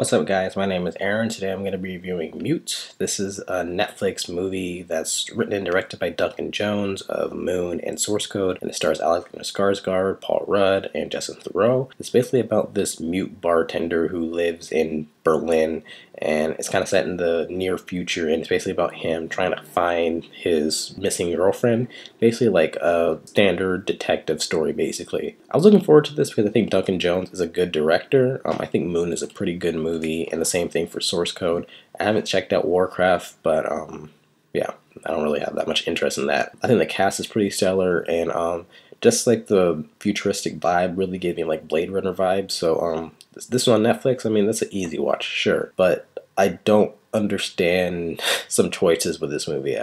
What's up, guys? My name is Aaron. Today I'm going to be reviewing Mute. This is a Netflix movie that's written and directed by Duncan Jones of Moon and Source Code, and it stars Alexander Skarsgård, Paul Rudd, and Justin Theroux. It's basically about this mute bartender who lives in Berlin, and it's kind of set in the near future, and it's basically about him trying to find his missing girlfriend. Basically like a standard detective story, basically. I was looking forward to this because I think Duncan Jones is a good director. I think Moon is a pretty good movie, and the same thing for Source Code. I haven't checked out Warcraft, but yeah, I don't really have that much interest in that. I think the cast is pretty stellar, and just like the futuristic vibe really gave me like Blade Runner vibes. So this one on Netflix, I mean, that's an easy watch, sure, but I don't understand some choices with this movie.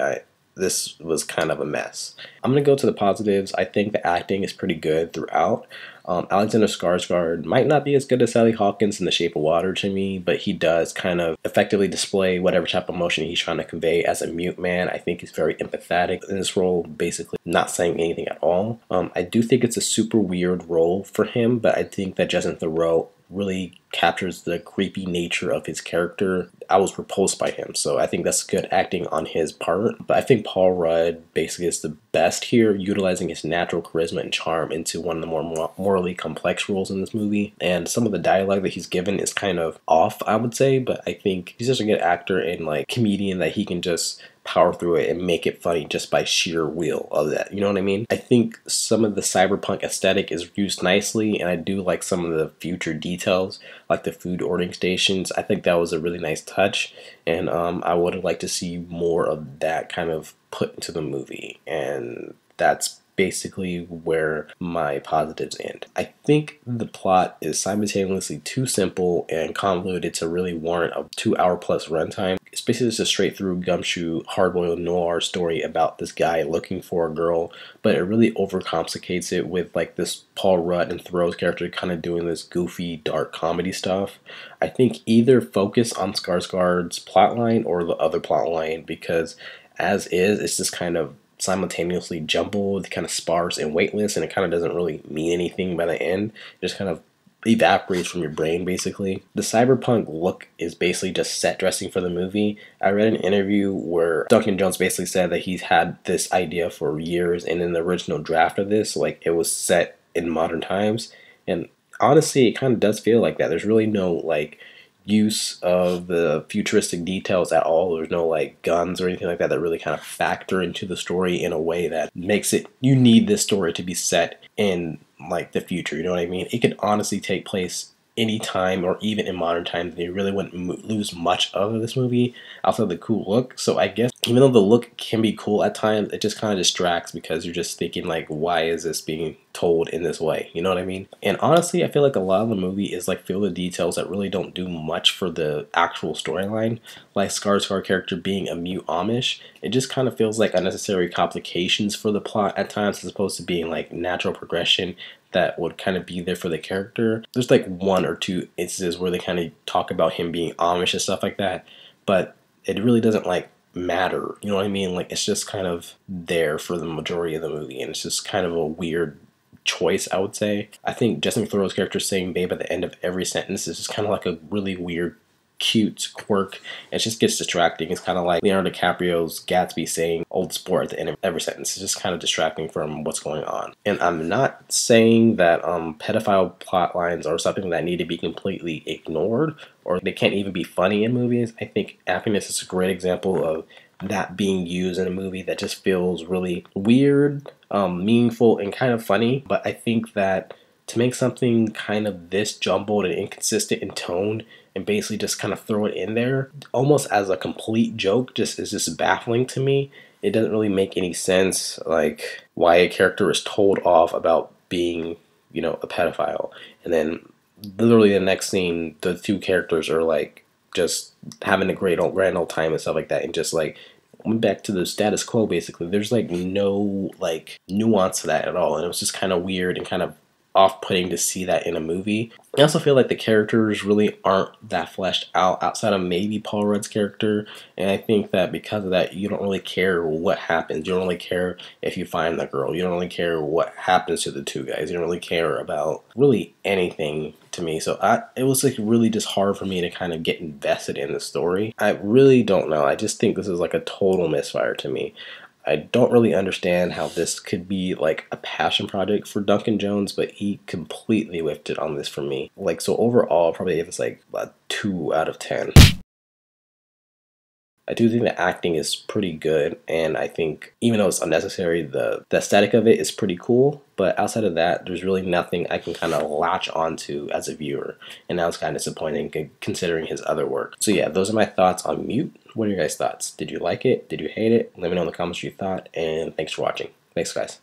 This was kind of a mess. I'm gonna go to the positives. I think the acting is pretty good throughout. Alexander Skarsgård might not be as good as Sally Hawkins in The Shape of Water to me, but he does kind of effectively display whatever type of emotion he's trying to convey as a mute man. I think he's very empathetic in this role, basically not saying anything at all. I do think it's a super weird role for him, but I think that Justin Theroux really captures the creepy nature of his character. I was repulsed by him, so I think that's good acting on his part. But I think Paul Rudd basically is the best here, utilizing his natural charisma and charm into one of the more morally complex roles in this movie. And some of the dialogue that he's given is kind of off, I would say, but I think he's just a good actor and like comedian that he can just power through it and make it funny just by sheer will of that. You know what I mean? I think some of the cyberpunk aesthetic is used nicely, and I do like some of the future details, like the food ordering stations. I think that was a really nice touch, and I would have liked to see more of that kind of put into the movie, and that's basically where my positives end. I think the plot is simultaneously too simple and convoluted to really warrant a 2-hour plus runtime. It's basically just a straight through gumshoe hard-boiled noir story about this guy looking for a girl, but it really overcomplicates it with like this Paul Rudd and Theroux's character kind of doing this goofy dark comedy stuff. I think either focus on Skarsgård's plotline or the other plotline, because as is, it's just kind of simultaneously jumbled, kind of sparse and weightless, and it kind of doesn't really mean anything by the end. It just kind of evaporates from your brain, basically. The cyberpunk look is basically just set dressing for the movie. I read an interview where Duncan Jones basically said that he's had this idea for years, and in the original draft of this, like, it was set in modern times, and honestly, it kind of does feel like that. There's really no, like, use of the futuristic details at all. There's no like guns or anything like that that really kind of factor into the story in a way that makes it, you need this story to be set in like the future, you know what I mean? It could honestly take place anytime or even in modern times. They really wouldn't lose much of this movie outside of the cool look. So I guess even though the look can be cool at times, it just kind of distracts because you're just thinking like, why is this being told in this way? You know what I mean? And honestly, I feel like a lot of the movie is like filled with details that really don't do much for the actual storyline. Like Skarsgård character being a mute Amish, it just kind of feels like unnecessary complications for the plot at times, as opposed to being like natural progression that would kind of be there for the character. There's like 1 or 2 instances where they kind of talk about him being Amish and stuff like that, but it really doesn't like matter, you know what I mean? Like, it's just kind of there for the majority of the movie, and it's just kind of a weird choice, I would say. I think Justin Theroux's character saying babe at the end of every sentence is just kind of like a really weird cute quirk. It just gets distracting. It's kind of like Leonardo DiCaprio's Gatsby saying old sport at the end of every sentence. It's just kind of distracting from what's going on. And I'm not saying that pedophile plot lines are something that need to be completely ignored, or they can't even be funny in movies. I think Happiness is a great example of that being used in a movie that just feels really weird, meaningful, and kind of funny. But I think that to make something kind of this jumbled and inconsistent in tone and basically just kind of throw it in there almost as a complete joke is just baffling to me. It doesn't really make any sense, like why a character is told off about being, you know, a pedophile, and then literally the next scene the 2 characters are like just having a grand old time and stuff like that, and just like went back to the status quo basically. There's like no like nuance to that at all, and it was just kind of weird and kind of off-putting to see that in a movie. I also feel like the characters really aren't that fleshed out outside of maybe Paul Rudd's character, and I think that because of that, you don't really care what happens. You don't really care if you find the girl. You don't really care what happens to the two guys. You don't really care about really anything to me. So it was like really just hard for me to kind of get invested in the story. I really don't know. I just think this is like a total misfire to me. I don't really understand how this could be like a passion project for Duncan Jones, but he completely whiffed it on this for me. Like, so overall, I'll probably give this like a 2 out of 10. I do think the acting is pretty good, and I think even though it's unnecessary, the aesthetic of it is pretty cool. But outside of that, there's really nothing I can kind of latch onto as a viewer, and that was kind of disappointing considering his other work. So yeah, those are my thoughts on Mute. What are your guys' thoughts? Did you like it? Did you hate it? Let me know in the comments what you thought, and thanks for watching. Thanks, guys.